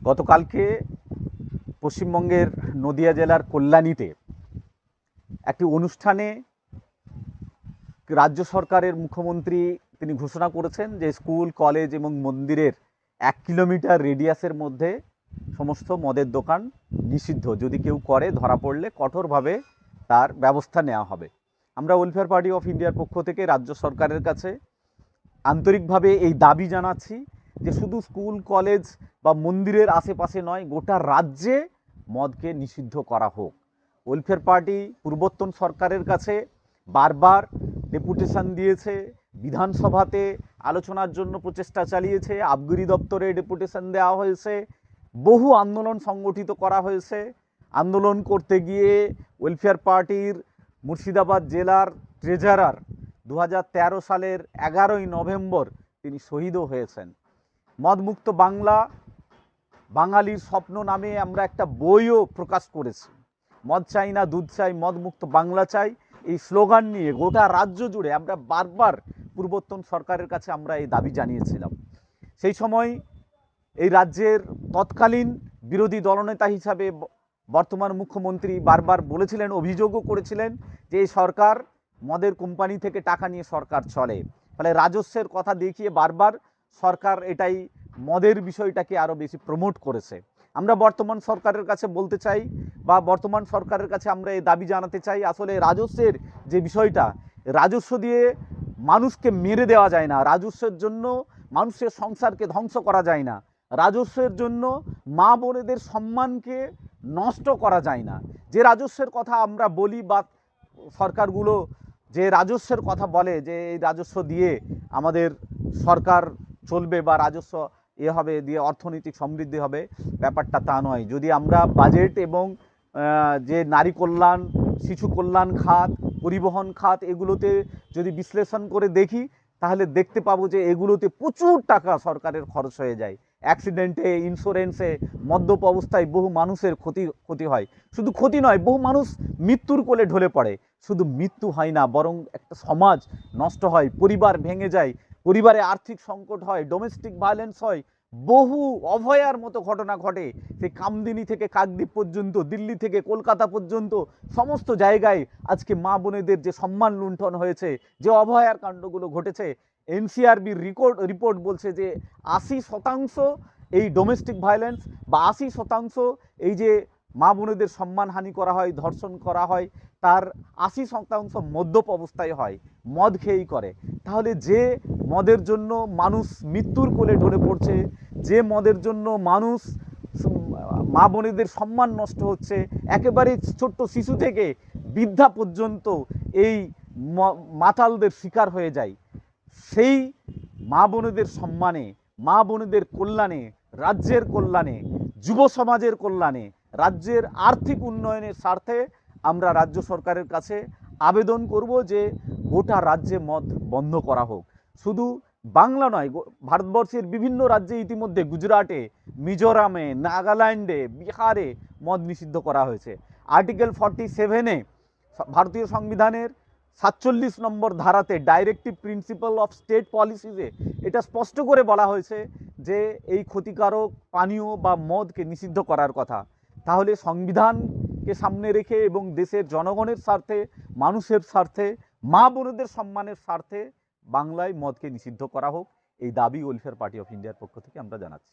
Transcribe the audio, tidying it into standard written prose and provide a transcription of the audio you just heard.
গতকালকে পশ্চিমবঙ্গের নদিয়া জেলার কল্যাণীতে একটি অনুষ্ঠানে রাজ্য সরকারের মুখ্যমন্ত্রী তিনি ঘোষণা করেছেন যে স্কুল, কলেজ এবং মন্দিরের 1 কিলোমিটার রেডিয়াসের মধ্যে সমস্ত মদের দোকান নিষিদ্ধ। যদি কেউ করে ধরা পড়লে কঠোরভাবে তার ব্যবস্থা নেওয়া হবে। আমরা ওয়েলফেয়ার পার্টি অফ ইন্ডিয়ার পক্ষ থেকে রাজ্য সরকারের কাছে আন্তরিকভাবে এই দাবি জানাচ্ছি যে শুধু স্কুল, কলেজ বা মন্দিরের আশেপাশে নয়, গোটা রাজ্যে মদকে নিষিদ্ধ করা হোক। ওয়েলফেয়ার পার্টি পূর্বতন সরকারের কাছে বারবার ডেপুটেশন দিয়েছে, বিধানসভাতে আলোচনার জন্য প্রচেষ্টা চালিয়েছে, আবগারি দপ্তরে ডেপুটেশন দেওয়া হয়েছে, বহু আন্দোলন সংগঠিত করা হয়েছে। আন্দোলন করতে গিয়ে ওয়েলফেয়ার পার্টির মুর্শিদাবাদ জেলার ট্রেজারার 2013 সালের 11ই নভেম্বর তিনি শহীদও হয়েছেন। মদমুক্ত বাংলা, বাঙালির স্বপ্ন নামে আমরা একটা বইও প্রকাশ করেছি। মদ চাই না, দুধ চাই, মদমুক্ত বাংলা চাই, এই স্লোগান নিয়ে গোটা রাজ্য জুড়ে আমরা বারবার পূর্বতন সরকারের কাছে আমরা এই দাবি জানিয়েছিলাম। সেই সময় এই রাজ্যের তৎকালীন বিরোধী দলনেতা হিসাবে বর্তমান মুখ্যমন্ত্রী বারবার বলেছিলেন, অভিযোগও করেছিলেন যে এই সরকার মদের কোম্পানি থেকে টাকা নিয়ে সরকার চলে। ফলে রাজস্বের কথা দেখিয়ে বারবার সরকার এটাই মদের বিষয়টাকে আরও বেশি প্রমোট করেছে। আমরা বর্তমান সরকারের কাছে বলতে চাই বা বর্তমান সরকারের কাছে আমরা এই দাবি জানাতে চাই, আসলে রাজস্বের যে বিষয়টা, রাজস্ব দিয়ে মানুষকে মেরে দেওয়া যায় না, রাজস্বের জন্য মানুষের সংসারকে ধ্বংস করা যায় না, রাজস্বের জন্য মা বোনেদের সম্মানকে নষ্ট করা যায় না। যে রাজস্বের কথা আমরা বলি বা সরকারগুলো যে রাজস্বের কথা বলে যে এই রাজস্ব দিয়ে আমাদের সরকার চলবে বা রাজস্ব হবে দিয়ে অর্থনৈতিক সমৃদ্ধি হবে, ব্যাপারটা তা নয়। যদি আমরা বাজেট এবং যে নারী কল্যাণ, শিশু কল্যাণ খাত, পরিবহন খাত এগুলোতে যদি বিশ্লেষণ করে দেখি তাহলে দেখতে পাবো যে এগুলোতে প্রচুর টাকা সরকারের খরচ হয়ে যায়। অ্যাক্সিডেন্টে, ইন্স্যুরেন্সে, মদ্যপ অবস্থায় বহু মানুষের ক্ষতি হয়। শুধু ক্ষতি নয়, বহু মানুষ মৃত্যুর কোলে ঢলে পড়ে। শুধু মৃত্যু হয় না, বরং একটা সমাজ নষ্ট হয়, পরিবার ভেঙে যায়, পরিবারে আর্থিক সংকট হয়, ডোমেস্টিক ভায়োলেন্স হয়, বহু অভয়ার মতো ঘটনা ঘটে। সেই কামদিনী থেকে কাকদ্বীপ পর্যন্ত, দিল্লি থেকে কলকাতা পর্যন্ত সমস্ত জায়গায় আজকে মা বোনেদের যে সম্মান লুণ্ঠন হয়েছে, যে অভয়ার কাণ্ডগুলো ঘটেছে, এনসিআরবির রিপোর্ট বলছে যে 80% এই ডোমেস্টিক ভায়োলেন্স বা 80% এই যে মা বোনেদের সম্মানহানি করা হয়, ধর্ষণ করা হয়, তার 80% মদ্যপ অবস্থায় হয়, মদ খেয়েই করে। তাহলে যে মদের জন্য মানুষ মৃত্যুর কোলে ঢলে পড়ছে, যে মদের জন্য মানুষ মা বোনেদের সম্মান নষ্ট হচ্ছে, একেবারে ছোট্ট শিশু থেকে বৃদ্ধা পর্যন্ত এই মাতালদের শিকার হয়ে যায়, সেই মা বোনেদের সম্মানে, মা বোনেদের কল্যাণে, রাজ্যের কল্যাণে, যুব সমাজের কল্যাণে, রাজ্যের আর্থিক উন্নয়নের স্বার্থে আমরা রাজ্য সরকারের কাছে আবেদন করব যে গোটা রাজ্যে মদ বন্ধ করা হোক। শুধু বাংলা নয়, ভারতবর্ষের বিভিন্ন রাজ্যে ইতিমধ্যে গুজরাটে, মিজোরামে, নাগাল্যান্ডে, বিহারে মদ নিষিদ্ধ করা হয়েছে। আর্টিকেল 47-এ ভারতীয় সংবিধানের 47 নম্বর ধারাতে ডাইরেক্টিভ প্রিন্সিপাল অফ স্টেট পলিসিজে এটা স্পষ্ট করে বলা হয়েছে যে এই ক্ষতিকারক পানীয় বা মদকে নিষিদ্ধ করার কথা। তাহলে সংবিধানকে সামনে রেখে এবং দেশের জনগণের স্বার্থে, মানুষের স্বার্থে, মা বোনেদের সম্মানের স্বার্থে বাংলায় মদকে নিষিদ্ধ করা হোক, এই দাবি ওয়েলফেয়ার পার্টি অফ ইন্ডিয়ার পক্ষ থেকে আমরা জানাচ্ছি।